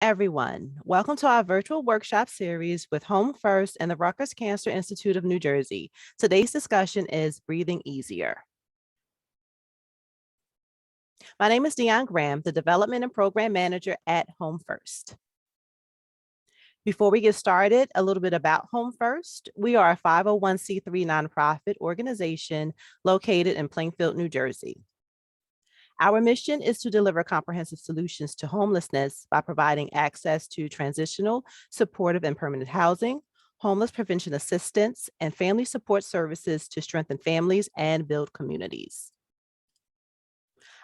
everyone. Welcome to our virtual workshop series with Home First and the Rutgers Cancer Institute of New Jersey. Today's discussion is breathing easier. My name is Deon Graham, the Development and Program Manager at Home First. Before we get started, a little bit about Home First. We are a 501c3 nonprofit organization located in Plainfield, New Jersey. Our mission is to deliver comprehensive solutions to homelessness by providing access to transitional, supportive, and permanent housing, homeless prevention assistance, and family support services to strengthen families and build communities.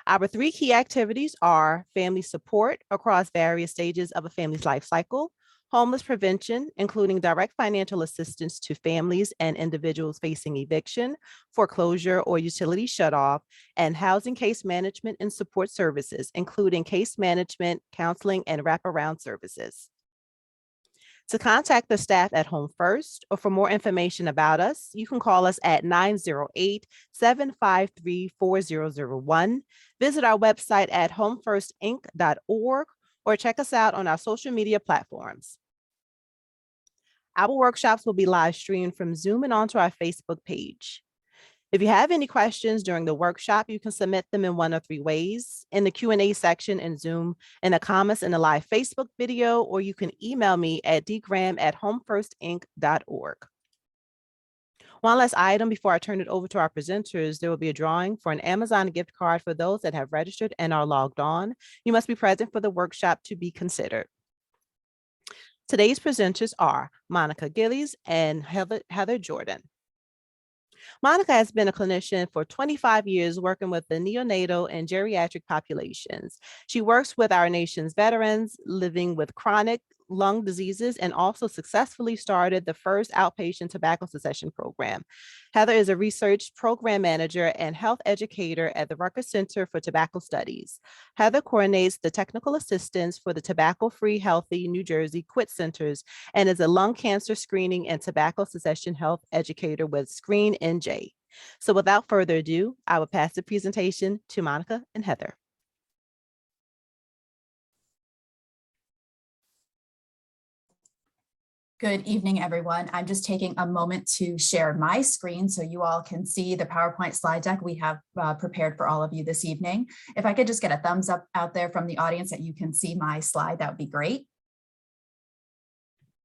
Our three key activities are family support across various stages of a family's life cycle, homeless prevention, including direct financial assistance to families and individuals facing eviction, foreclosure, or utility shutoff, and housing case management and support services, including case management, counseling, and wraparound services. To contact the staff at Home First or for more information about us, you can call us at 908-753-4001, visit our website at homefirstinc.org, or check us out on our social media platforms. Our workshops will be live streamed from Zoom and onto our Facebook page. If you have any questions during the workshop, you can submit them in one of three ways: in the Q&A section in Zoom, in the comments in the live Facebook video, or you can email me at dgram@homefirstinc.org. One last item before I turn it over to our presenters: there will be a drawing for an Amazon gift card for those that have registered and are logged on. You must be present for the workshop to be considered. Today's presenters are Monica Gillies and Heather Jordan. Monica has been a clinician for 25 years working with the neonatal and geriatric populations. She works with our nation's veterans living with chronic lung diseases and also successfully started the first outpatient tobacco cessation program. Heather is a research program manager and health educator at the Rutgers Center for Tobacco Studies. Heather coordinates the technical assistance for the Tobacco-Free Healthy New Jersey Quit Centers and is a lung cancer screening and tobacco cessation health educator with Screen NJ. So without further ado, I will pass the presentation to Monica and Heather. Good evening, everyone. I'm just taking a moment to share my screen so you all can see the PowerPoint slide deck we have prepared for all of you this evening. If I could just get a thumbs up out there from the audience that you can see my slide, that would be great.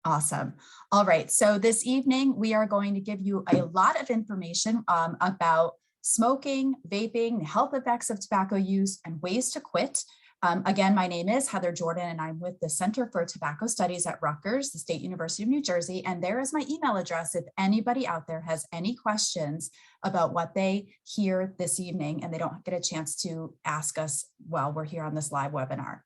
Awesome. All right, so this evening we are going to give you a lot of information about smoking, vaping, the health effects of tobacco use, and ways to quit. Again, my name is Heather Jordan, and I'm with the Center for Tobacco Studies at Rutgers, the State University of New Jersey, and there is my email address if anybody out there has any questions about what they hear this evening and they don't get a chance to ask us while we're here on this live webinar.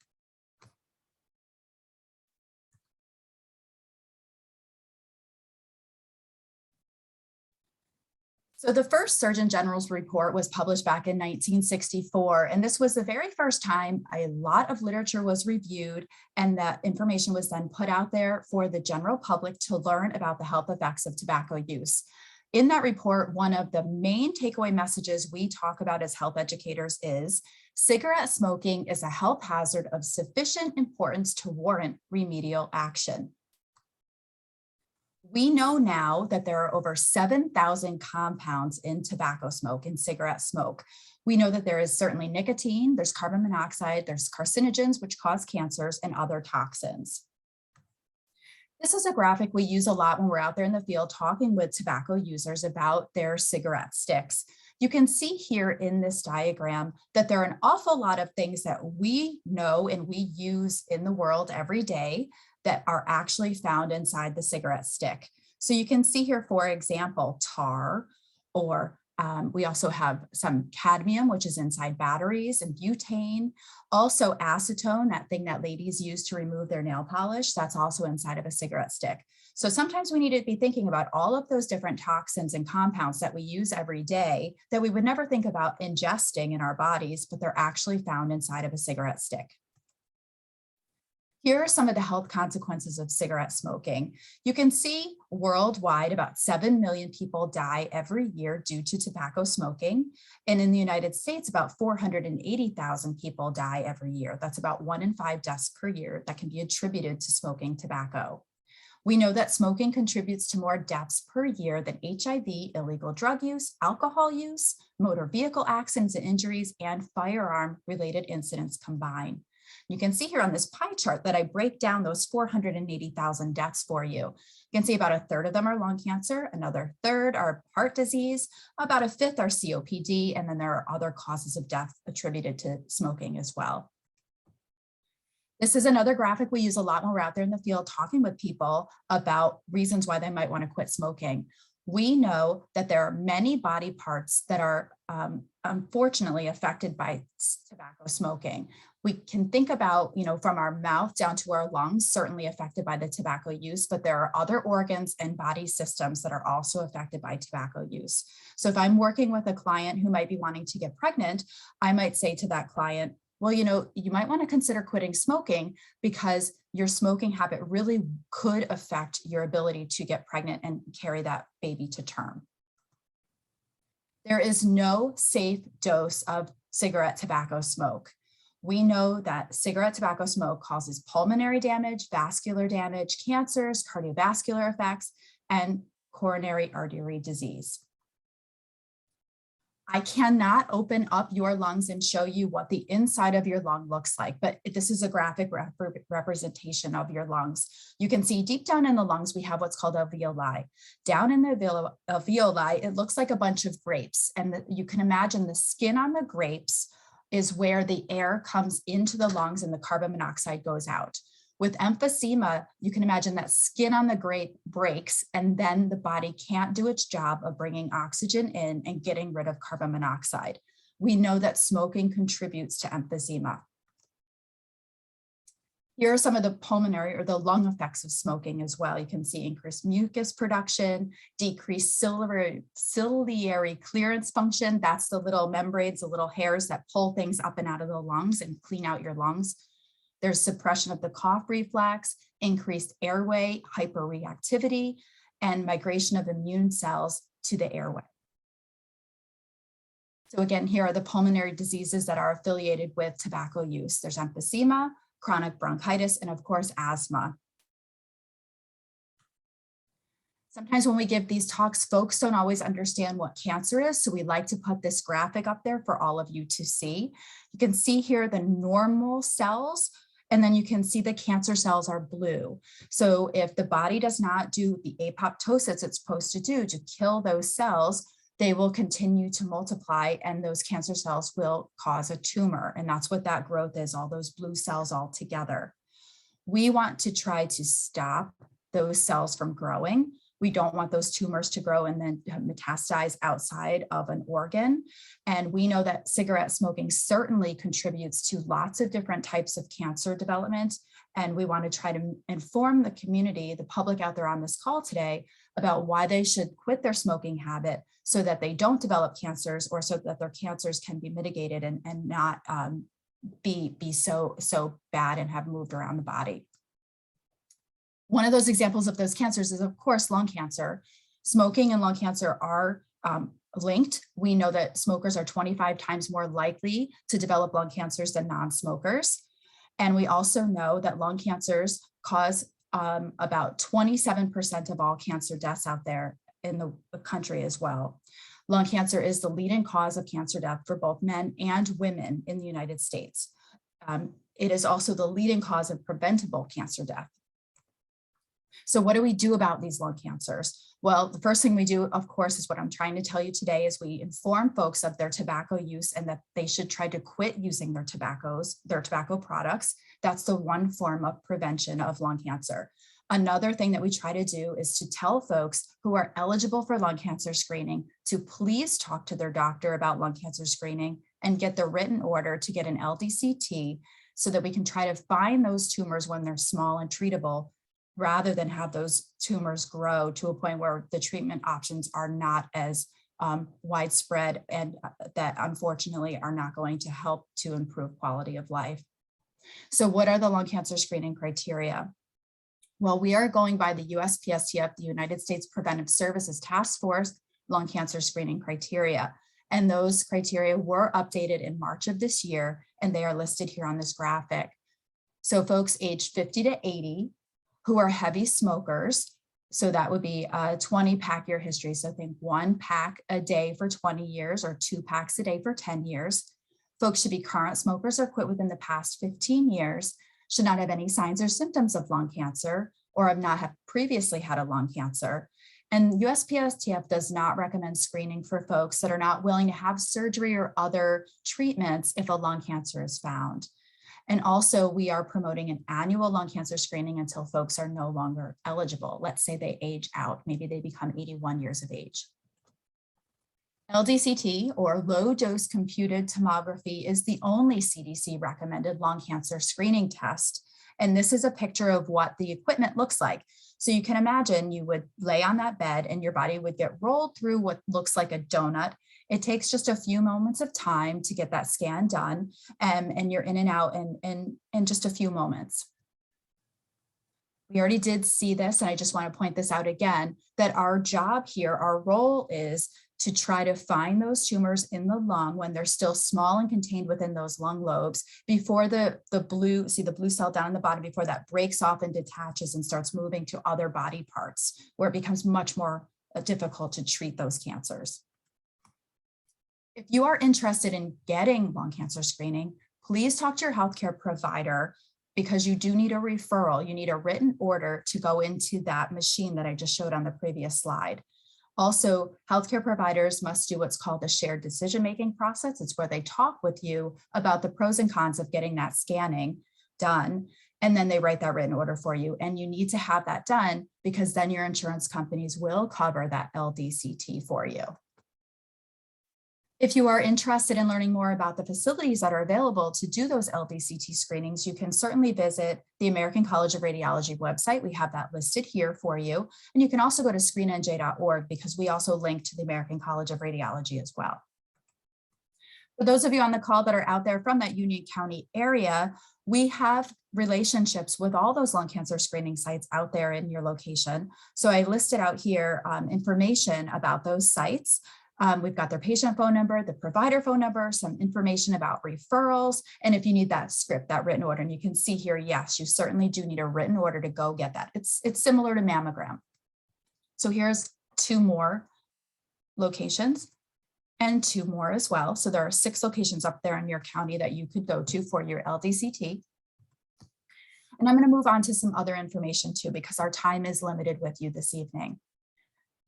So the first Surgeon General's report was published back in 1964, and this was the very first time a lot of literature was reviewed, and that information was then put out there for the general public to learn about the health effects of tobacco use. In that report, one of the main takeaway messages we talk about as health educators is cigarette smoking is a health hazard of sufficient importance to warrant remedial action. We know now that there are over 7,000 compounds in tobacco smoke, in cigarette smoke. We know that there is certainly nicotine, there's carbon monoxide, there's carcinogens, which cause cancers, and other toxins. This is a graphic we use a lot when we're out there in the field talking with tobacco users about their cigarette sticks. You can see here in this diagram that there are an awful lot of things that we know and we use in the world every day that are actually found inside the cigarette stick. So you can see here, for example, tar, or we also have some cadmium, which is inside batteries, and butane. Also acetone, that thing that ladies use to remove their nail polish, that's also inside of a cigarette stick. So sometimes we need to be thinking about all of those different toxins and compounds that we use every day that we would never think about ingesting in our bodies, but they're actually found inside of a cigarette stick. Here are some of the health consequences of cigarette smoking. You can see worldwide about 7 million people die every year due to tobacco smoking. And in the United States, about 480,000 people die every year. That's about 1 in 5 deaths per year that can be attributed to smoking tobacco. We know that smoking contributes to more deaths per year than HIV, illegal drug use, alcohol use, motor vehicle accidents and injuries, and firearm-related incidents combined. You can see here on this pie chart that I break down those 480,000 deaths for you. You can see about a third of them are lung cancer, another third are heart disease, about a fifth are COPD, and then there are other causes of death attributed to smoking as well. This is another graphic we use a lot when we're out there in the field talking with people about reasons why they might want to quit smoking. We know that there are many body parts that are unfortunately affected by tobacco smoking. We can think about, from our mouth down to our lungs, certainly affected by the tobacco use, but there are other organs and body systems that are also affected by tobacco use. So if I'm working with a client who might be wanting to get pregnant, I might say to that client, well, you might want to consider quitting smoking because your smoking habit really could affect your ability to get pregnant and carry that baby to term. There is no safe dose of cigarette tobacco smoke. We know that cigarette tobacco smoke causes pulmonary damage, vascular damage, cancers, cardiovascular effects, and coronary artery disease. I cannot open up your lungs and show you what the inside of your lung looks like, but this is a graphic representation of your lungs. You can see deep down in the lungs, we have what's called alveoli. Down in the alveoli, it looks like a bunch of grapes. And you can imagine the skin on the grapes is where the air comes into the lungs and the carbon monoxide goes out. With emphysema, you can imagine that skin on the grape breaks and then the body can't do its job of bringing oxygen in and getting rid of carbon monoxide. We know that smoking contributes to emphysema. Here are some of the pulmonary or the lung effects of smoking as well. You can see increased mucus production, decreased ciliary clearance function. That's the little membranes, the little hairs that pull things up and out of the lungs and clean out your lungs. There's suppression of the cough reflex, increased airway hyperreactivity, and migration of immune cells to the airway. So again, here are the pulmonary diseases that are affiliated with tobacco use. There's emphysema, chronic bronchitis, and of course, asthma. Sometimes when we give these talks, folks don't always understand what cancer is, so we like to put this graphic up there for all of you to see. You can see here the normal cells, and then you can see the cancer cells are blue. So if the body does not do the apoptosis it's supposed to do to kill those cells, they will continue to multiply and those cancer cells will cause a tumor. And that's what that growth is, all those blue cells all together. We want to try to stop those cells from growing. We don't want those tumors to grow and then metastasize outside of an organ. And we know that cigarette smoking certainly contributes to lots of different types of cancer development. And we want to try to inform the community, the public out there on this call today, about why they should quit their smoking habit so that they don't develop cancers or so that their cancers can be mitigated and not be so bad and have moved around the body. One of those examples of those cancers is, of course, lung cancer. Smoking and lung cancer are linked. We know that smokers are 25 times more likely to develop lung cancers than non-smokers. And we also know that lung cancers cause about 27% of all cancer deaths out there in the country as well. Lung cancer is the leading cause of cancer death for both men and women in the United States. It is also the leading cause of preventable cancer death. So what do we do about these lung cancers? Well, the first thing we do, of course, is what I'm trying to tell you today is we inform folks of their tobacco use and that they should try to quit using their tobacco products. That's the one form of prevention of lung cancer. Another thing that we try to do is to tell folks who are eligible for lung cancer screening to please talk to their doctor about lung cancer screening and get the written order to get an LDCT so that we can try to find those tumors when they're small and treatable, rather than have those tumors grow to a point where the treatment options are not as widespread and that unfortunately are not going to help to improve quality of life. So what are the lung cancer screening criteria? Well, we are going by the USPSTF, the United States Preventive Services Task Force lung cancer screening criteria. And those criteria were updated in March of this year, and they are listed here on this graphic. So folks aged 50 to 80 who are heavy smokers, so that would be a 20 pack year history. So think 1 pack a day for 20 years or 2 packs a day for 10 years. Folks should be current smokers or quit within the past 15 years, should not have any signs or symptoms of lung cancer, or have not have previously had a lung cancer. And USPSTF does not recommend screening for folks that are not willing to have surgery or other treatments if a lung cancer is found. And also we are promoting an annual lung cancer screening until folks are no longer eligible. Let's say they age out, maybe they become 81 years of age. LDCT, or low dose computed tomography, is the only CDC recommended lung cancer screening test. And this is a picture of what the equipment looks like. So you can imagine you would lay on that bed and your body would get rolled through what looks like a donut. It takes just a few moments of time to get that scan done, and you're in and out in just a few moments. We already did see this, and I just want to point this out again, that our job here, our role is to try to find those tumors in the lung when they're still small and contained within those lung lobes before the blue, see the blue cell down in the bottom, before that breaks off and detaches and starts moving to other body parts where it becomes much more difficult to treat those cancers. If you are interested in getting lung cancer screening, please talk to your healthcare provider, because you do need a referral. You need a written order to go into that machine that I just showed on the previous slide. Also, healthcare providers must do what's called a shared decision-making process. It's where they talk with you about the pros and cons of getting that scanning done, and then they write that written order for you. And you need to have that done because then your insurance companies will cover that LDCT for you. If you are interested in learning more about the facilities that are available to do those LDCT screenings, you can certainly visit the American College of Radiology website. We have that listed here for you. And you can also go to screennj.org because we also link to the American College of Radiology as well. For those of you on the call that are out there from that Union County area, we have relationships with all those lung cancer screening sites out there in your location. So I listed out here information about those sites. We've got their patient phone number, the provider phone number, some information about referrals, and if you need that script, that written order. And you can see here, yes, you certainly do need a written order to go get that. It's similar to mammogram. So here's 2 more locations and 2 more as well. So there are 6 locations up there in your county that you could go to for your LDCT. And I'm going to move on to some other information too, because our time is limited with you this evening.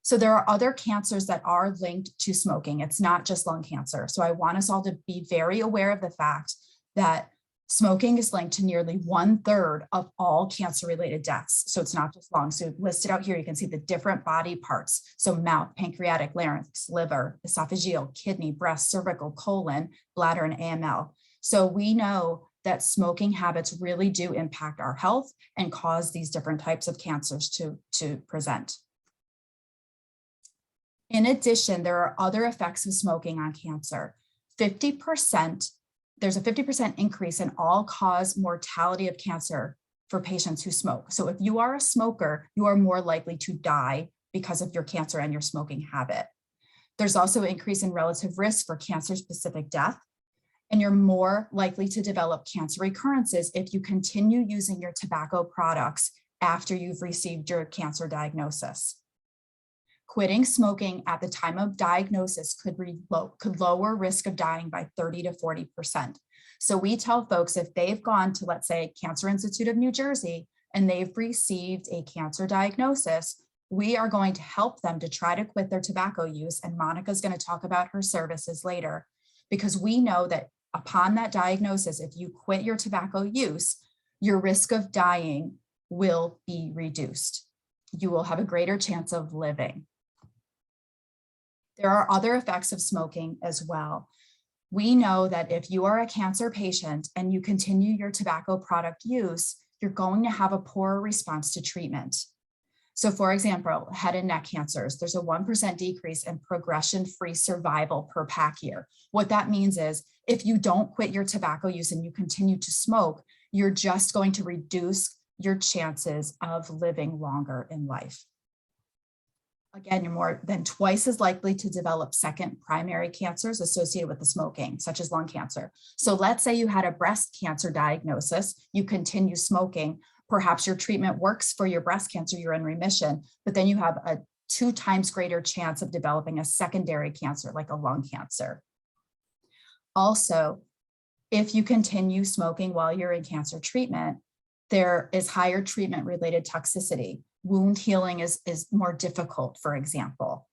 So there are other cancers that are linked to smoking. It's not just lung cancer. So I want us all to be very aware of the fact that smoking is linked to nearly 1/3 of all cancer-related deaths. So it's not just lung. So listed out here, you can see the different body parts. So mouth, pancreatic, larynx, liver, esophageal, kidney, breast, cervical, colon, bladder, and AML. So we know that smoking habits really do impact our health and cause these different types of cancers to present. In addition, there are other effects of smoking on cancer. 50%, there's a 50% increase in all-cause mortality of cancer for patients who smoke. So if you are a smoker, you are more likely to die because of your cancer and your smoking habit. There's also an increase in relative risk for cancer-specific death, and you're more likely to develop cancer recurrences if you continue using your tobacco products after you've received your cancer diagnosis. Quitting smoking at the time of diagnosis could lower risk of dying by 30 to 40%. So we tell folks if they've gone to, let's say, Cancer Institute of New Jersey, and they've received a cancer diagnosis, we are going to help them to try to quit their tobacco use. And Monica's going to talk about her services later, because we know that upon that diagnosis, if you quit your tobacco use, your risk of dying will be reduced. You will have a greater chance of living. There are other effects of smoking as well. We know that if you are a cancer patient and you continue your tobacco product use, you're going to have a poorer response to treatment. So for example, head and neck cancers, there's a 1% decrease in progression-free survival per pack year. What that means is if you don't quit your tobacco use and you continue to smoke, you're just going to reduce your chances of living longer in life. Again, you're more than twice as likely to develop second primary cancers associated with the smoking, such as lung cancer. So let's say you had a breast cancer diagnosis, you continue smoking, perhaps your treatment works for your breast cancer, you're in remission, but then you have a 2 times greater chance of developing a secondary cancer like a lung cancer. Also, if you continue smoking while you're in cancer treatment, there is higher treatment-related toxicity. Wound healing is more difficult, for example.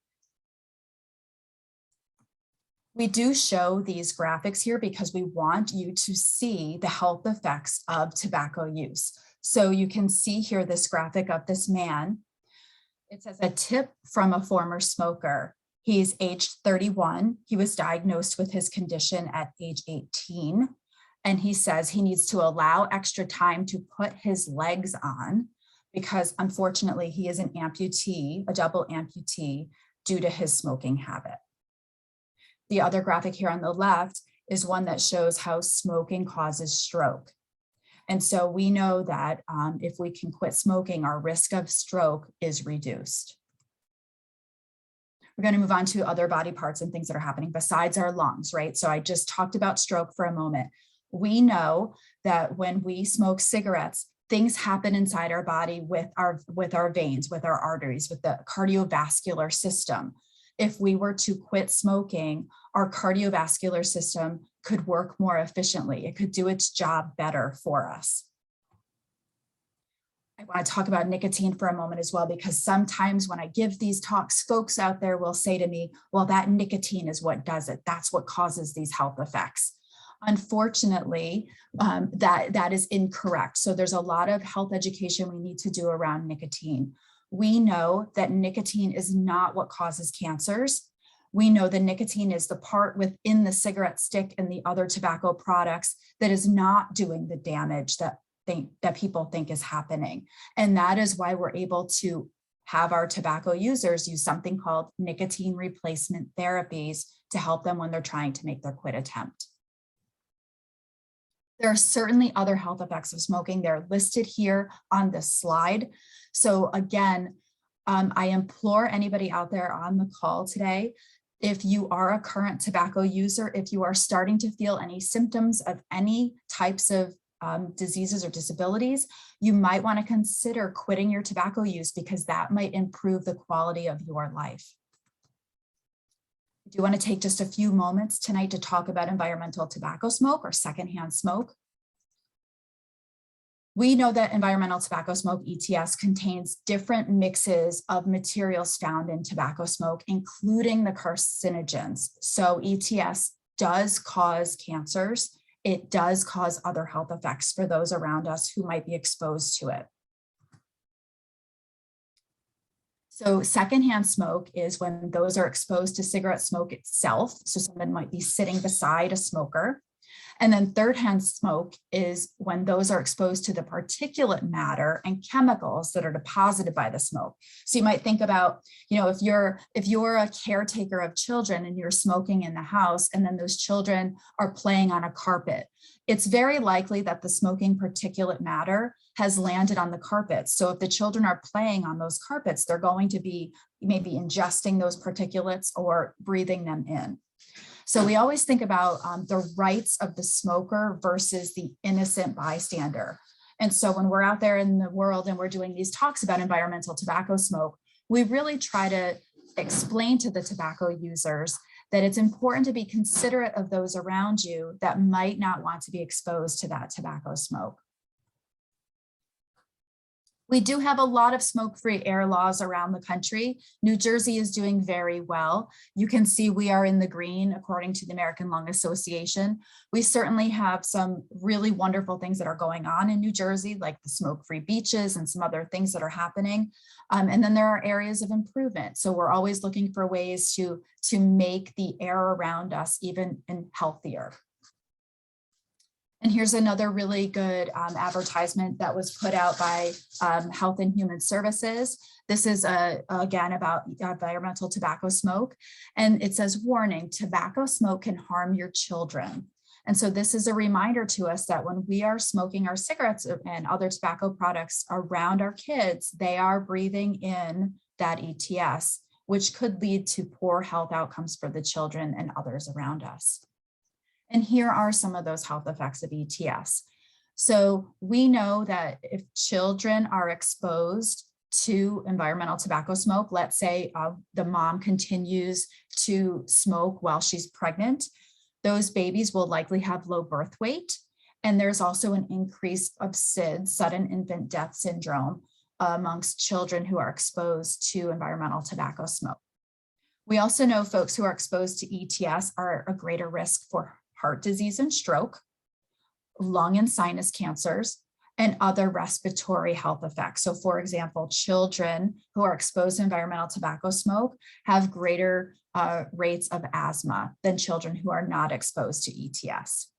We do show these graphics here because we want you to see the health effects of tobacco use. So you can see here this graphic of this man. It says a tip from a former smoker. He's aged 31. He was diagnosed with his condition at age 18. And he says he needs to allow extra time to put his legs on because unfortunately he is an amputee, a double amputee, due to his smoking habit. The other graphic here on the left is one that shows how smoking causes stroke. And so we know that if we can quit smoking, our risk of stroke is reduced. We're going to move on to other body parts and things that are happening besides our lungs, right? So I just talked about stroke for a moment. We know that when we smoke cigarettes, things happen inside our body with our veins, with our arteries, with the cardiovascular system. If we were to quit smoking, our cardiovascular system could work more efficiently. It could do its job better for us. I want to talk about nicotine for a moment as well, because sometimes when I give these talks, folks out there will say to me, well, that nicotine is what does it. That's what causes these health effects. Unfortunately, that is incorrect. So there's a lot of health education we need to do around nicotine. We know that nicotine is not what causes cancers. We know that nicotine is the part within the cigarette stick and the other tobacco products that is not doing the damage that people think is happening. And that is why we're able to have our tobacco users use something called nicotine replacement therapies to help them when they're trying to make their quit attempt. There are certainly other health effects of smoking. They're listed here on this slide. So again, I implore anybody out there on the call today, if you are a current tobacco user, if you are starting to feel any symptoms of any types of diseases or disabilities, you might want to consider quitting your tobacco use because that might improve the quality of your life. I do want to take just a few moments tonight to talk about environmental tobacco smoke or secondhand smoke. We know that environmental tobacco smoke, ETS, contains different mixes of materials found in tobacco smoke, including the carcinogens. So ETS does cause cancers. It does cause other health effects for those around us who might be exposed to it. So secondhand smoke is when those are exposed to cigarette smoke itself. So someone might be sitting beside a smoker. And then third-hand smoke is when those are exposed to the particulate matter and chemicals that are deposited by the smoke. So you might think about, if you're a caretaker of children and you're smoking in the house, and then those children are playing on a carpet, it's very likely that the smoking particulate matter has landed on the carpets. So if the children are playing on those carpets, they're going to be maybe ingesting those particulates or breathing them in. So we always think about the rights of the smoker versus the innocent bystander. And so when we're out there in the world and we're doing these talks about environmental tobacco smoke, we really try to explain to the tobacco users that it's important to be considerate of those around you that might not want to be exposed to that tobacco smoke. We do have a lot of smoke-free air laws around the country. New Jersey is doing very well. You can see we are in the green according to the American Lung Association. We certainly have some really wonderful things that are going on in New Jersey, like the smoke-free beaches and some other things that are happening. And then there are areas of improvement. So we're always looking for ways to make the air around us even healthier. And here's another really good advertisement that was put out by Health and Human Services. This is again about environmental tobacco smoke. And it says, warning, tobacco smoke can harm your children. And so this is a reminder to us that when we are smoking our cigarettes and other tobacco products around our kids, they are breathing in that ETS, which could lead to poor health outcomes for the children and others around us. And here are some of those health effects of ETS. So we know that if children are exposed to environmental tobacco smoke, let's say the mom continues to smoke while she's pregnant, those babies will likely have low birth weight. And there's also an increase of SIDS, sudden infant death syndrome, amongst children who are exposed to environmental tobacco smoke. We also know folks who are exposed to ETS are a greater risk for heart disease and stroke, lung and sinus cancers, and other respiratory health effects. So for example, children who are exposed to environmental tobacco smoke have greater rates of asthma than children who are not exposed to ETS.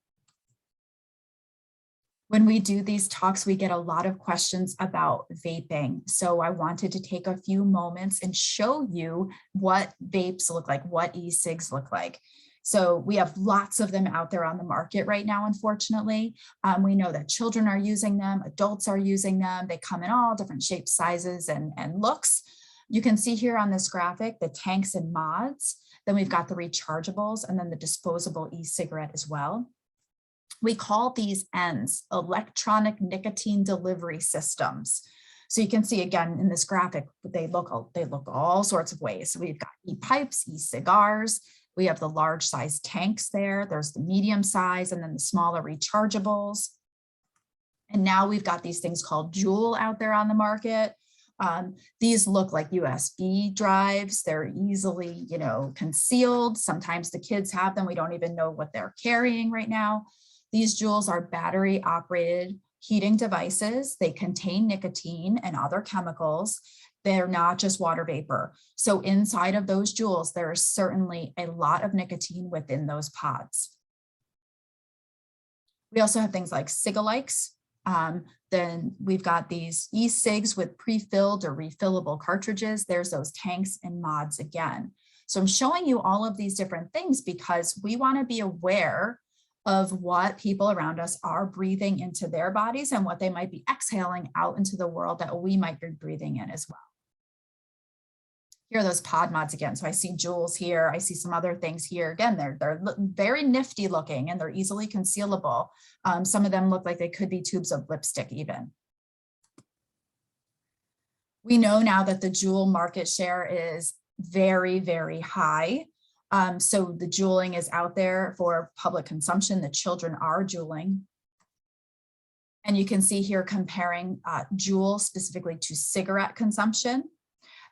When we do these talks, we get a lot of questions about vaping. So I wanted to take a few moments and show you what vapes look like, what e-cigs look like. So we have lots of them out there on the market right now, unfortunately. We know that children are using them, adults are using them. They come in all different shapes, sizes, and looks. You can see here on this graphic, the tanks and mods. Then we've got the rechargeables and then the disposable e-cigarette as well. We call these ENDS, electronic nicotine delivery systems. So you can see again in this graphic, they look all sorts of ways. So we've got e-pipes, e-cigars. We have the large size tanks there. There's the medium size and then the smaller rechargeables. And now we've got these things called Juul out there on the market. These look like USB drives. They're easily, concealed. Sometimes the kids have them. We don't even know what they're carrying right now. These Juuls are battery operated heating devices. They contain nicotine and other chemicals. They're not just water vapor. So inside of those Juuls, there is certainly a lot of nicotine within those pods. We also have things like Cigalikes. Then we've got these e-cigs with pre-filled or refillable cartridges. There's those tanks and mods again. So I'm showing you all of these different things because we want to be aware of what people around us are breathing into their bodies and what they might be exhaling out into the world that we might be breathing in as well. Here are those pod mods again. So I see Juuls here. I see some other things here. Again, they're very nifty looking and they're easily concealable. Some of them look like they could be tubes of lipstick even. We know now that the Juul market share is very, very high. So the Juuling is out there for public consumption. The children are Juuling. And you can see here comparing Juul specifically to cigarette consumption.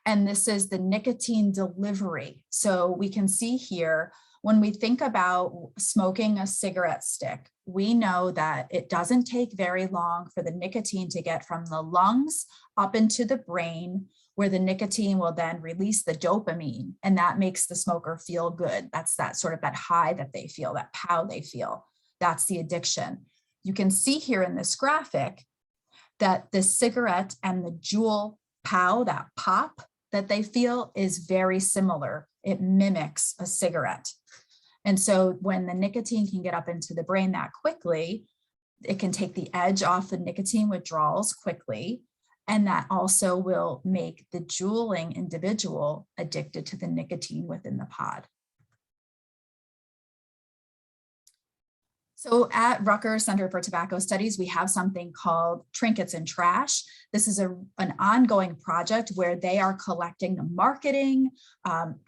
And this is the nicotine delivery. So we can see here, when we think about smoking a cigarette stick, we know that it doesn't take very long for the nicotine to get from the lungs up into the brain, where the nicotine will then release the dopamine, and that makes the smoker feel good. That's that sort of that high that they feel, that pow they feel. That's the addiction. You can see here in this graphic that the cigarette and the Juul pow, that pop that they feel, is very similar. It mimics a cigarette. And so when the nicotine can get up into the brain that quickly, it can take the edge off the nicotine withdrawals quickly. And that also will make the Juuling individual addicted to the nicotine within the pod. So at Rutgers Center for Tobacco Studies, we have something called Trinkets and Trash. This is an ongoing project where they are collecting the marketing,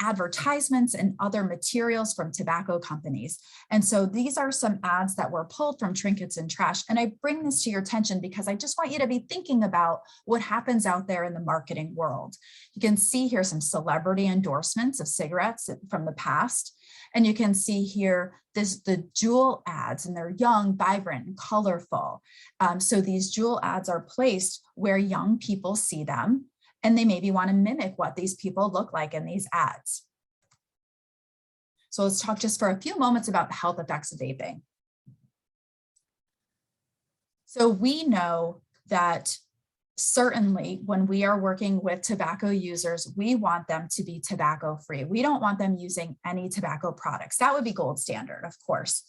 advertisements, and other materials from tobacco companies. And so these are some ads that were pulled from Trinkets and Trash. And I bring this to your attention because I just want you to be thinking about what happens out there in the marketing world. You can see here some celebrity endorsements of cigarettes from the past. And you can see here the Juul ads, and they're young, vibrant, and colorful. So these Juul ads are placed where young people see them, and they maybe want to mimic what these people look like in these ads. So let's talk just for a few moments about the health effects of vaping. So we know that certainly when we are working with tobacco users, we want them to be tobacco free. We don't want them using any tobacco products. That would be gold standard, of course.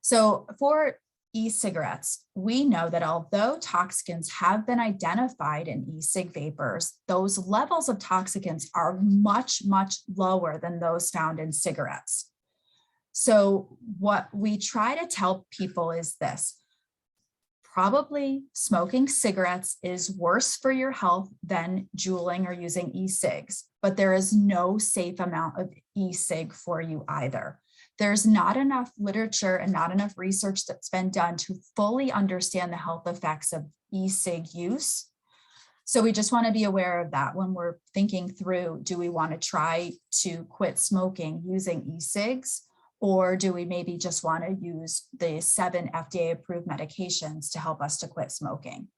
So for e-cigarettes, we know that although toxicants have been identified in e-cig vapors, those levels of toxicants are much, much lower than those found in cigarettes. So what we try to tell people is this: probably smoking cigarettes is worse for your health than juuling or using e-cigs, but there is no safe amount of e-cig for you either. There's not enough literature and not enough research that's been done to fully understand the health effects of e-cig use. So we just want to be aware of that when we're thinking through, do we want to try to quit smoking using e-cigs? Or do we maybe just want to use the 7 FDA approved medications to help us to quit smoking?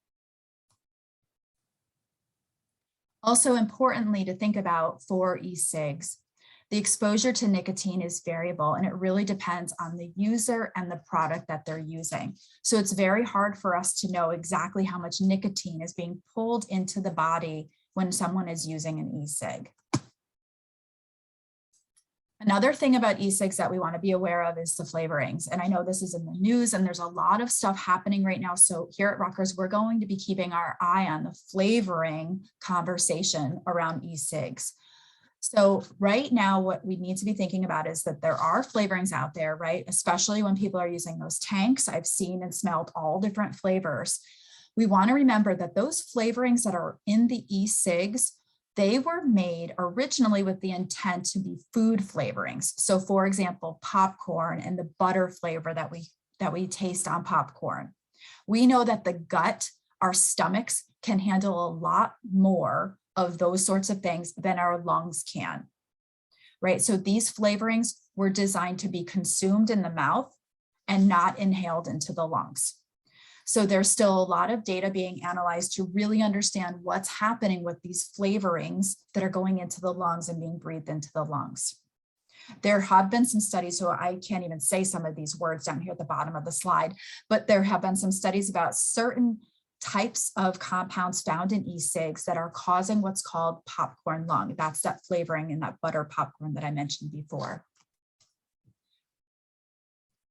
Also importantly to think about for e-cigs, the exposure to nicotine is variable and it really depends on the user and the product that they're using. So it's very hard for us to know exactly how much nicotine is being pulled into the body when someone is using an e-cig. Another thing about e-cigs that we want to be aware of is the flavorings. And I know this is in the news and there's a lot of stuff happening right now. So here at Rutgers, we're going to be keeping our eye on the flavoring conversation around e-cigs. So right now, what we need to be thinking about is that there are flavorings out there, right? Especially when people are using those tanks. I've seen and smelled all different flavors. We want to remember that those flavorings that are in the e-cigs, they were made originally with the intent to be food flavorings. So for example, popcorn and the butter flavor that we taste on popcorn. We know that the gut, our stomachs, can handle a lot more of those sorts of things than our lungs can, right? So these flavorings were designed to be consumed in the mouth and not inhaled into the lungs. So there's still a lot of data being analyzed to really understand what's happening with these flavorings that are going into the lungs and being breathed into the lungs. There have been some studies, so I can't even say some of these words down here at the bottom of the slide, but there have been some studies about certain types of compounds found in e-cigs that are causing what's called popcorn lung. That's that flavoring in that butter popcorn that I mentioned before.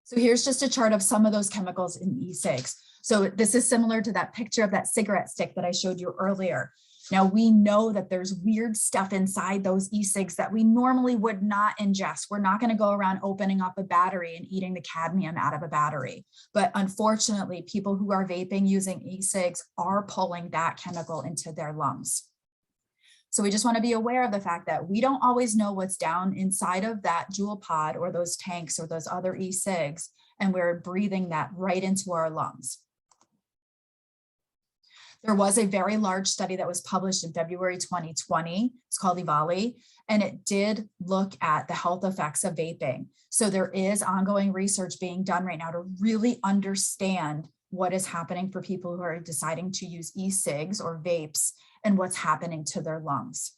So here's just a chart of some of those chemicals in e-cigs. So this is similar to that picture of that cigarette stick that I showed you earlier. Now we know that there's weird stuff inside those e-cigs that we normally would not ingest. We're not going to go around opening up a battery and eating the cadmium out of a battery. But unfortunately, people who are vaping using e-cigs are pulling that chemical into their lungs. So we just want to be aware of the fact that we don't always know what's down inside of that Juul pod or those tanks or those other e-cigs, and we're breathing that right into our lungs. There was a very large study that was published in February 2020. It's called EVALI, and it did look at the health effects of vaping. So there is ongoing research being done right now to really understand what is happening for people who are deciding to use e-cigs or vapes and what's happening to their lungs.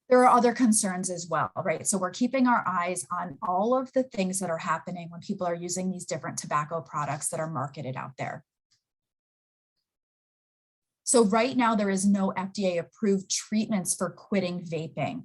There are other concerns as well, right? So we're keeping our eyes on all of the things that are happening when people are using these different tobacco products that are marketed out there. So right now, there is no FDA approved treatments for quitting vaping,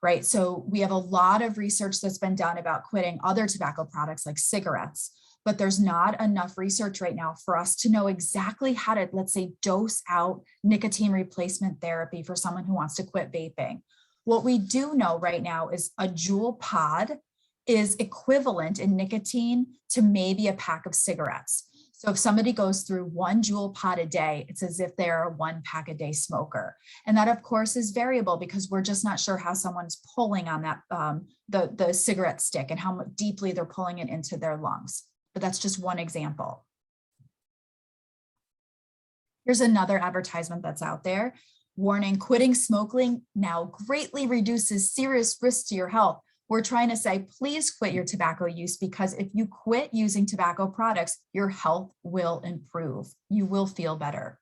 right? So we have a lot of research that's been done about quitting other tobacco products like cigarettes, but there's not enough research right now for us to know exactly how to, let's say, dose out nicotine replacement therapy for someone who wants to quit vaping. What we do know right now is a Juul pod is equivalent in nicotine to maybe a pack of cigarettes. So if somebody goes through 1 Juul pod a day, it's as if they're a 1 pack a day smoker. And that of course is variable because we're just not sure how someone's pulling on that, the cigarette stick and how deeply they're pulling it into their lungs. But that's just one example. Here's another advertisement that's out there. Warning, quitting smoking now greatly reduces serious risks to your health. We're trying to say, please quit your tobacco use because if you quit using tobacco products, your health will improve. You will feel better.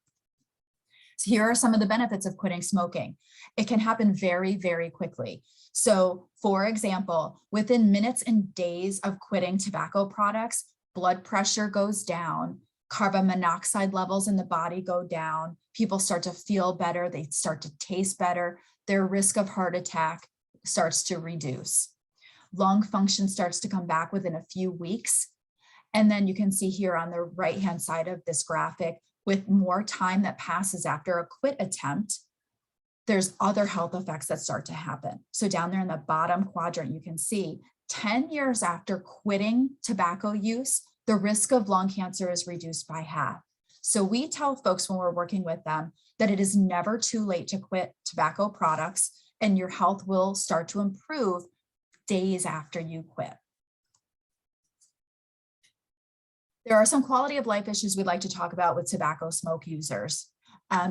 So here are some of the benefits of quitting smoking. It can happen very, very quickly. So for example, within minutes and days of quitting tobacco products, blood pressure goes down, carbon monoxide levels in the body go down, people start to feel better, they start to taste better, their risk of heart attack starts to reduce. Lung function starts to come back within a few weeks. And then you can see here on the right-hand side of this graphic, with more time that passes after a quit attempt, there's other health effects that start to happen. So down there in the bottom quadrant, you can see 10 years after quitting tobacco use, the risk of lung cancer is reduced by half. So we tell folks when we're working with them that it is never too late to quit tobacco products, and your health will start to improve days after you quit. There are some quality of life issues we'd like to talk about with tobacco smoke users.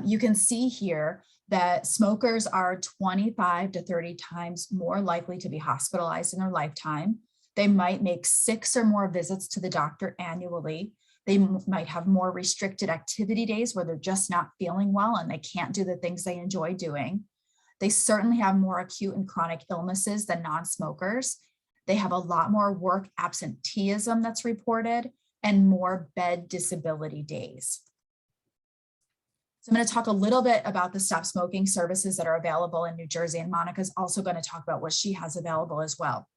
You can see here that smokers are 25 to 30 times more likely to be hospitalized in their lifetime. They might make 6 or more visits to the doctor annually. They might have more restricted activity days where they're just not feeling well and they can't do the things they enjoy doing. They certainly have more acute and chronic illnesses than non-smokers. They have a lot more work absenteeism that's reported and more bed disability days. So I'm going to talk a little bit about the stop smoking services that are available in New Jersey, and Monica's also going to talk about what she has available as well.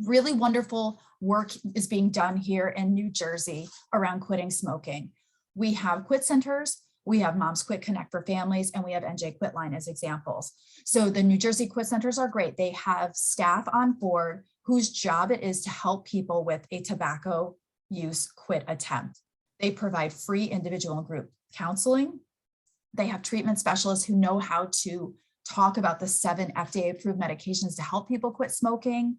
Really wonderful work is being done here in New Jersey around quitting smoking. We have quit centers, we have Moms Quit Connect for families, and we have NJ Quit Line as examples. So the New Jersey quit centers are great. They have staff on board whose job it is to help people with a tobacco use quit attempt. They provide free individual and group counseling. They have treatment specialists who know how to talk about the 7 FDA-approved medications to help people quit smoking.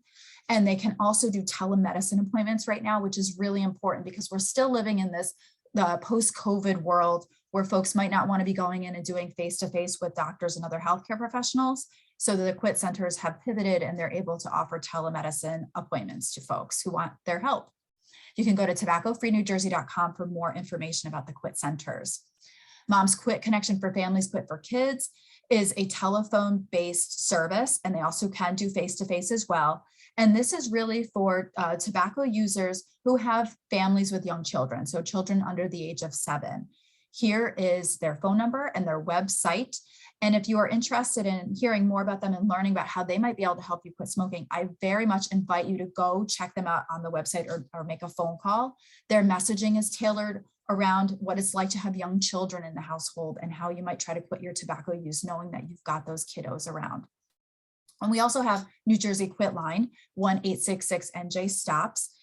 And they can also do telemedicine appointments right now, which is really important because we're still living in this post-COVID world where folks might not want to be going in and doing face-to-face with doctors and other healthcare professionals. So the quit centers have pivoted and they're able to offer telemedicine appointments to folks who want their help. You can go to tobaccofreenewjersey.com for more information about the quit centers. Moms Quit Connection for Families, Quit for Kids is a telephone-based service, and they also can do face-to-face as well. And this is really for tobacco users who have families with young children, so children under the age of 7. Here is their phone number and their website. And if you are interested in hearing more about them and learning about how they might be able to help you quit smoking, I very much invite you to go check them out on the website or make a phone call. Their messaging is tailored around what it's like to have young children in the household and how you might try to quit your tobacco use, knowing that you've got those kiddos around. And we also have New Jersey Quit Line, 1-866-NJ-STOPS.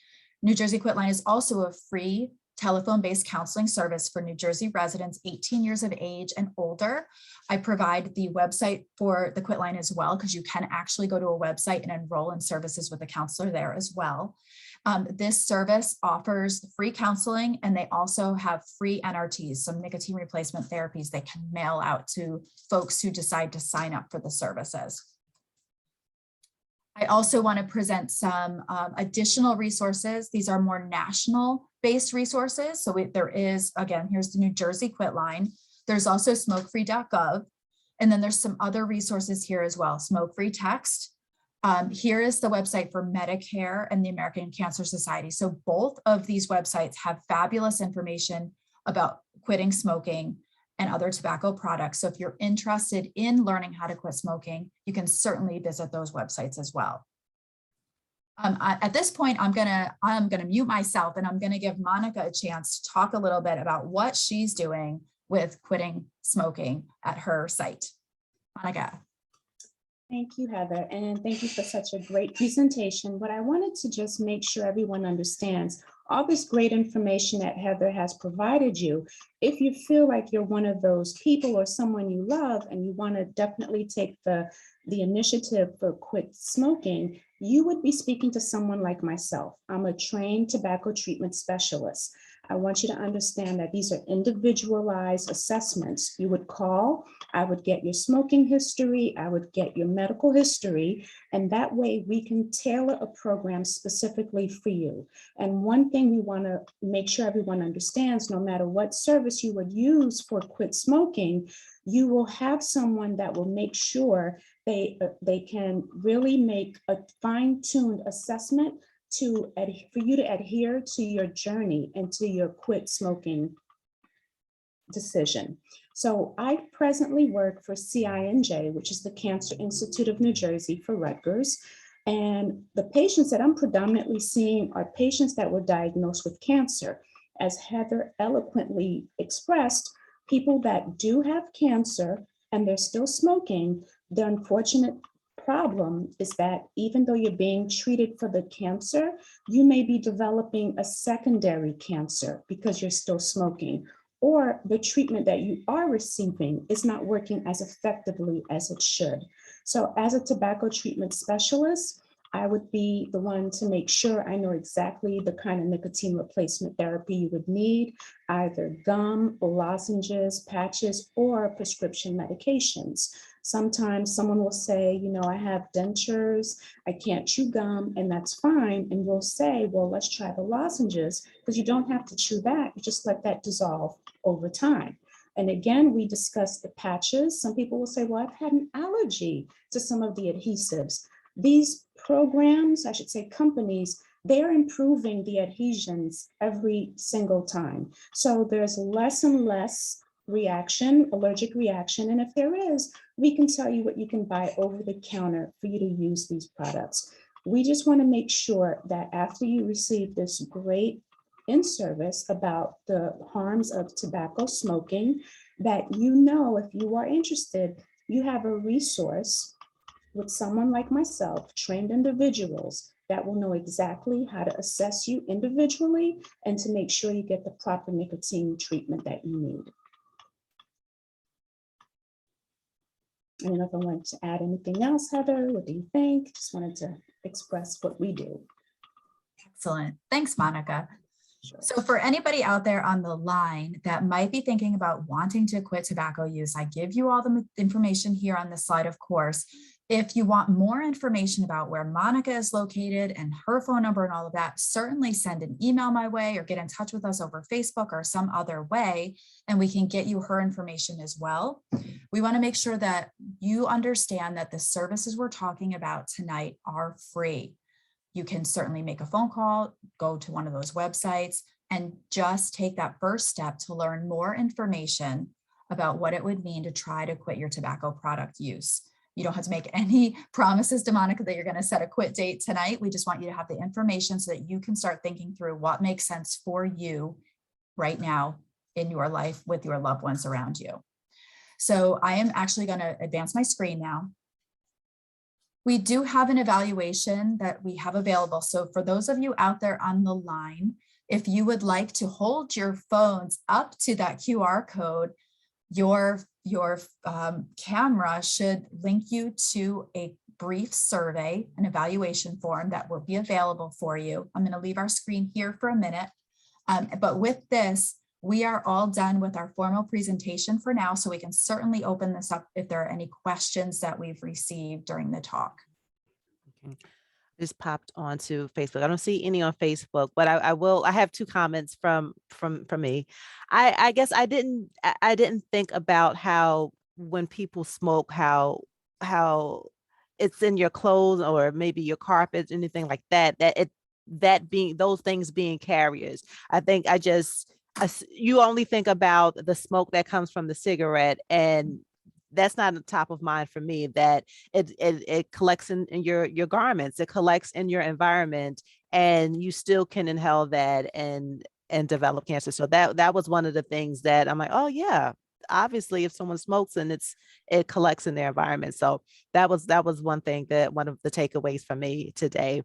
New Jersey Quit Line is also a free telephone-based counseling service for New Jersey residents 18 years of age and older. I provide the website for the Quit Line as well, because you can actually go to a website and enroll in services with a counselor there as well. This service offers free counseling, and they also have free NRTs, some nicotine replacement therapies they can mail out to folks who decide to sign up for the services. I also want to present some additional resources. These are more national-based resources. So there is, again, here's the New Jersey Quit Line. There's also smokefree.gov. And then there's some other resources here as well. Smoke Free Text. Here is the website for Medicare and the American Cancer Society. So both of these websites have fabulous information about quitting smoking and other tobacco products. So if you're interested in learning how to quit smoking, you can certainly visit those websites as well. At this point, I'm gonna mute myself and I'm gonna give Monica a chance to talk a little bit about what she's doing with quitting smoking at her site. Monica. Thank you, Heather, and thank you for such a great presentation. But I wanted to just make sure everyone understands all this great information that Heather has provided you. If you feel like you're one of those people or someone you love and you want to definitely take the initiative for quit smoking, you would be speaking to someone like myself. I'm a trained tobacco treatment specialist. I want you to understand that these are individualized assessments. You would call, I would get your smoking history, I would get your medical history, and that way we can tailor a program specifically for you. And one thing we want to make sure everyone understands, no matter what service you would use for quit smoking, you will have someone that will make sure they can really make a fine-tuned assessment for you to adhere to your journey and to your quit smoking decision. So I presently work for CINJ, which is the Cancer Institute of New Jersey for Rutgers. And the patients that I'm predominantly seeing are patients that were diagnosed with cancer. As Heather eloquently expressed, people that do have cancer and they're still smoking, the unfortunate problem is that even though you're being treated for the cancer, you may be developing a secondary cancer because you're still smoking, or the treatment that you are receiving is not working as effectively as it should. So as a tobacco treatment specialist, I would be the one to make sure I know exactly the kind of nicotine replacement therapy you would need, either gum, lozenges, patches, or prescription medications. Sometimes someone will say, you know, I have dentures, I can't chew gum, and that's fine. And we'll say, well, let's try the lozenges, because you don't have to chew that. You just let that dissolve over time. And again, we discussed the patches. Some people will say, well, I've had an allergy to some of the adhesives. These programs, I should say companies, they're improving the adhesions every single time. So there's less and less reaction, allergic reaction. And if there is, we can tell you what you can buy over the counter for you to use these products. We just want to make sure that after you receive this great in-service about the harms of tobacco smoking, that you know, if you are interested, you have a resource with someone like myself, trained individuals that will know exactly how to assess you individually and to make sure you get the proper nicotine treatment that you need. I don't know if I want to add anything else, Heather. What do you think? Just wanted to express what we do. Excellent. Thanks, Monica. Sure. So for anybody out there on the line that might be thinking about wanting to quit tobacco use, I give you all the information here on this slide, of course. If you want more information about where Monica is located and her phone number and all of that, certainly send an email my way or get in touch with us over Facebook or some other way, and we can get you her information as well. We want to make sure that you understand that the services we're talking about tonight are free. You can certainly make a phone call, go to one of those websites, and just take that first step to learn more information about what it would mean to try to quit your tobacco product use. You don't have to make any promises to Monica that you're going to set a quit date tonight. We just want you to have the information so that you can start thinking through what makes sense for you right now in your life with your loved ones around you. So I am actually going to advance my screen now. We do have an evaluation that we have available. So for those of you out there on the line, if you would like to hold your phones up to that QR code, your camera should link you to a brief survey, an evaluation form that will be available for you. I'm going to leave our screen here for a minute. But with this, we are all done with our formal presentation for now, so we can certainly open this up if there are any questions that we've received during the talk. Okay. Just popped onto Facebook. I don't see any on Facebook, but I have two comments from me. I guess I didn't think about how when people smoke, how it's in your clothes or maybe your carpets, anything like that, that being those things being carriers. I think you only think about the smoke that comes from the cigarette, and that's not on top of mind for me, that it collects in your garments, it collects in your environment, and you still can inhale that and develop cancer. So that was one of the things that I'm like, oh yeah, obviously if someone smokes and it collects in their environment. So that was one thing, that one of the takeaways for me today.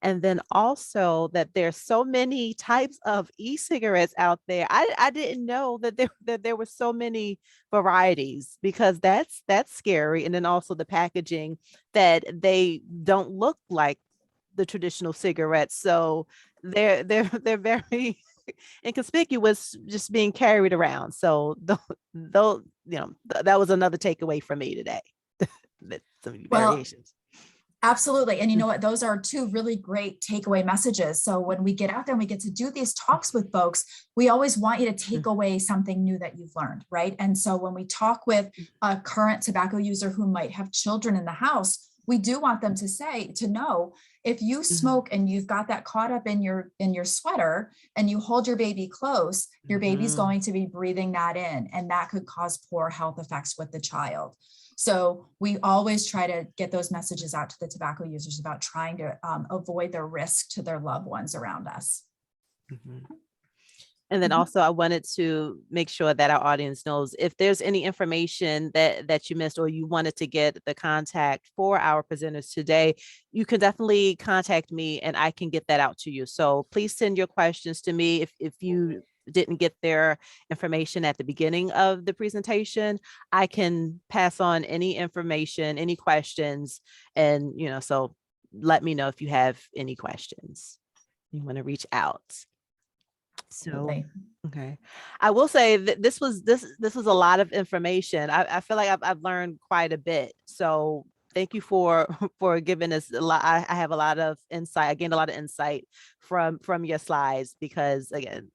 And then also that there's so many types of e-cigarettes out there. I didn't know that there were so many varieties, because that's scary. And then also the packaging, that they don't look like the traditional cigarettes. So they're very inconspicuous, just being carried around. So though that was another takeaway for me today. Some variations. Absolutely. And you know what? Those are two really great takeaway messages. So when we get out there and we get to do these talks with folks, we always want you to take away something new that you've learned, right? And so when we talk with a current tobacco user who might have children in the house, we do want them to know, if you smoke and you've got that caught up in your sweater and you hold your baby close, your baby's going to be breathing that in, and that could cause poor health effects with the child. So we always try to get those messages out to the tobacco users about trying to avoid the risk to their loved ones around us. And then also I wanted to make sure that our audience knows, if there's any information that you missed or you wanted to get the contact for our presenters today, you can definitely contact me and I can get that out to you. So please send your questions to me. If you didn't get their information at the beginning of the presentation, I can pass on any information, any questions. And, so let me know if you have any questions. You want to reach out. So, okay. I will say that this was a lot of information. I feel like I've learned quite a bit. So thank you for giving us a lot. I have a lot of insight. I gained a lot of insight from your slides, because again,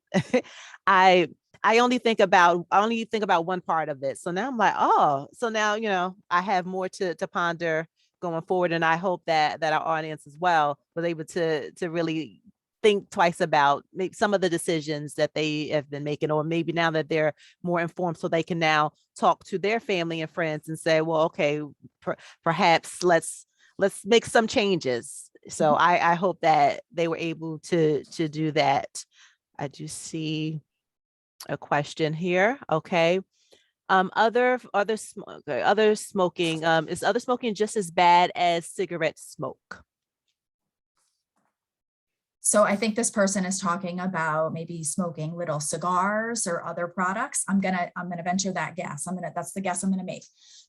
I only think about one part of it. So now I'm like, oh, so now, I have more to ponder going forward. And I hope that our audience as well was able to really think twice about maybe some of the decisions that they have been making, or maybe now that they're more informed, so they can now talk to their family and friends and say, well, okay, perhaps let's make some changes. So I hope that they were able to do that. I do see a question here. Okay. Other smoking, is other smoking just as bad as cigarette smoke? So I think this person is talking about maybe smoking little cigars or other products. I'm gonna venture that guess. That's the guess I'm gonna make.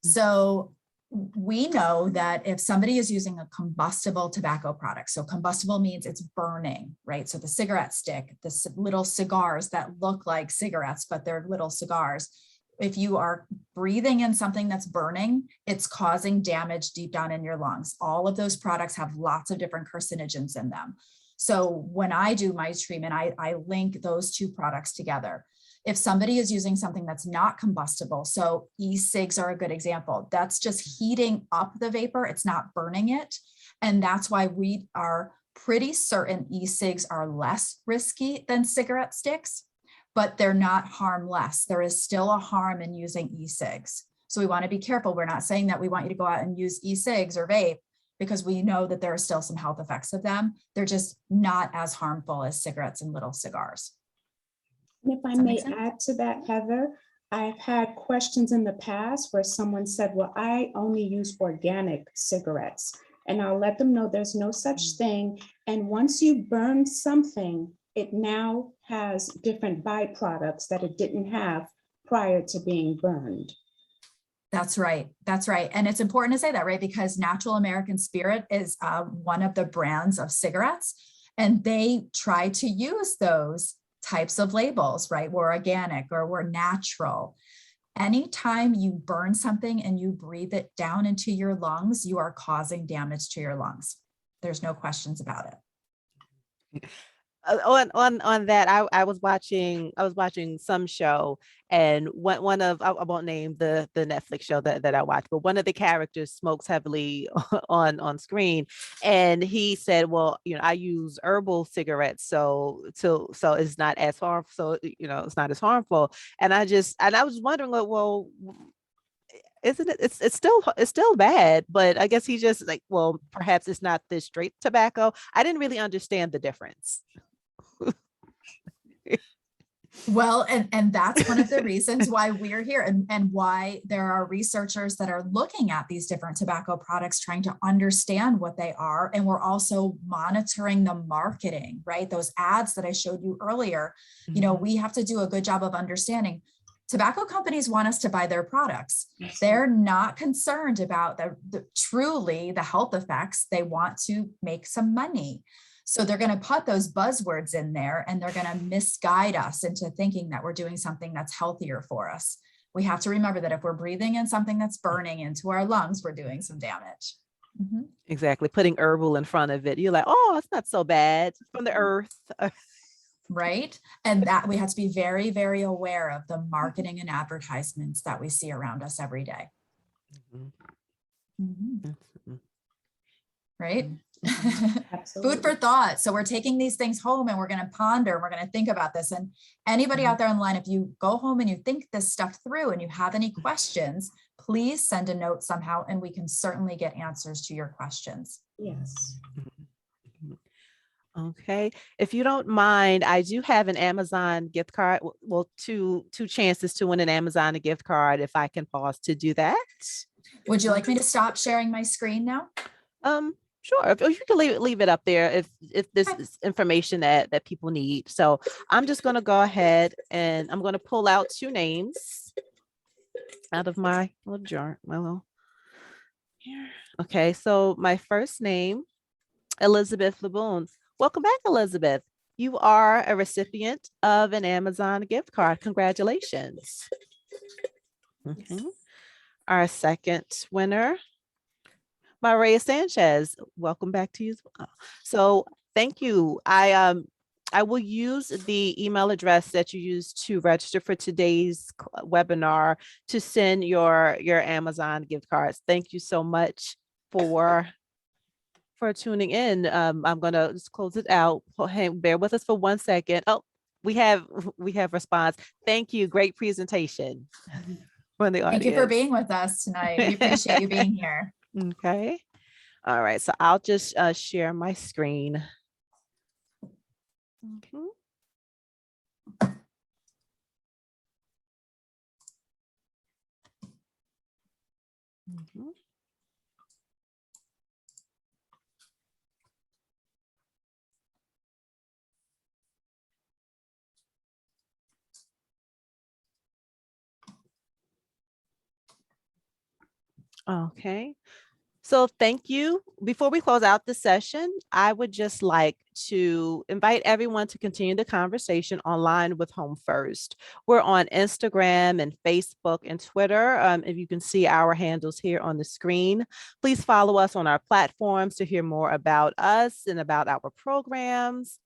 So we know that if somebody is using a combustible tobacco product, so combustible means it's burning, right? So the cigarette stick, the little cigars that look like cigarettes, but they're little cigars. If you are breathing in something that's burning, it's causing damage deep down in your lungs. All of those products have lots of different carcinogens in them. So when I do my treatment, I link those two products together. If somebody is using something that's not combustible, so e-cigs are a good example, that's just heating up the vapor, it's not burning it. And that's why we are pretty certain e-cigs are less risky than cigarette sticks, but they're not harmless. There is still a harm in using e-cigs. So we want to be careful. We're not saying that we want you to go out and use e-cigs or vape, because we know that there are still some health effects of them. They're just not as harmful as cigarettes and little cigars. And if I may add to that, Heather, I've had questions in the past where someone said, well, I only use organic cigarettes. And I'll let them know there's no such thing. And once you burn something, it now has different byproducts that it didn't have prior to being burned. That's right. That's right. And it's important to say that, right? Because Natural American Spirit is one of the brands of cigarettes, and they try to use those types of labels, right? We're organic or we're natural. Anytime you burn something and you breathe it down into your lungs, you are causing damage to your lungs. There's no questions about it. On that, I was watching some show, and one of, I won't name the Netflix show that I watched, but one of the characters smokes heavily on screen, and he said, well, I use herbal cigarettes, so it's not as harmful, so it's not as harmful. And I was wondering, well, isn't it, it's still bad, but I guess he just like, well, perhaps it's not this straight tobacco. I didn't really understand the difference. Well, and that's one of the reasons why we're here, and why there are researchers that are looking at these different tobacco products, trying to understand what they are. And we're also monitoring the marketing, right? Those ads that I showed you earlier, we have to do a good job of understanding. Tobacco companies want us to buy their products. They're not concerned about truly the health effects. They want to make some money. So they're going to put those buzzwords in there, and they're going to misguide us into thinking that we're doing something that's healthier for us. We have to remember that if we're breathing in something that's burning into our lungs, we're doing some damage. Mm-hmm. Exactly. Putting herbal in front of it, you're like, oh, it's not so bad. It's from the earth. Right. And that we have to be very, very aware of the marketing and advertisements that we see around us every day. Mm-hmm. Mm-hmm. right? Absolutely. Food for thought. So we're taking these things home and we're going to ponder, we're going to think about this. And anybody out there online, if you go home and you think this stuff through and you have any questions, please send a note somehow and we can certainly get answers to your questions. Yes. Okay, if you don't mind, I do have an Amazon gift card. Well, two chances to win an Amazon gift card if I can pause to do that. Would you like me to stop sharing my screen now? Sure. If you can leave it up there if this is information that people need. So I'm just going to go ahead and I'm going to pull out 2 names out of my little jar. My little here. Okay, so my first name, Elizabeth Laboon. Welcome back, Elizabeth. You are a recipient of an Amazon gift card. Congratulations. Mhm. Our second winner, Maria Sanchez. Welcome back to you as well. So thank you. I will use the email address that you used to register for today's webinar to send your Amazon gift cards. Thank you so much for tuning in. I'm gonna just close it out. Hey, bear with us for 1 second. Oh, we have response. Thank you. Great presentation from the audience. Thank you for being with us tonight. We appreciate you being here. Okay. All right. So I'll just share my screen. Mhm. Mhm. Okay. So thank you. Before we close out the session, I would just like to invite everyone to continue the conversation online with Home First. We're on Instagram and Facebook and Twitter. If you can see our handles here on the screen, please follow us on our platforms to hear more about us and about our programs.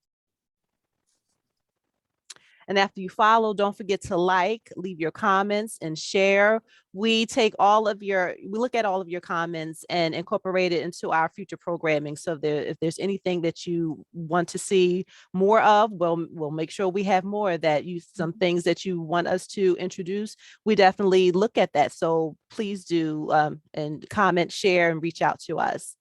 And after you follow, don't forget to like, leave your comments and share. We look at all of your comments and incorporate it into our future programming. So if there's anything that you want to see more of, we'll make sure we have more some things that you want us to introduce. We definitely look at that. So please do and comment, share, and reach out to us.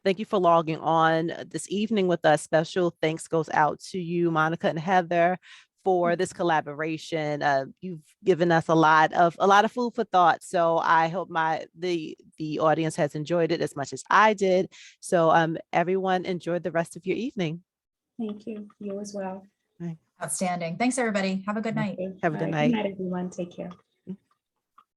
Thank you for logging on this evening with us. Special thanks goes out to you, Monica and Heather, for this collaboration. You've given us a lot of food for thought. So I hope the audience has enjoyed it as much as I did. So everyone enjoy the rest of your evening. Thank you. You as well. Outstanding. Thanks, everybody. Have a good night. Have a good All right. night. Good night, everyone. Take care.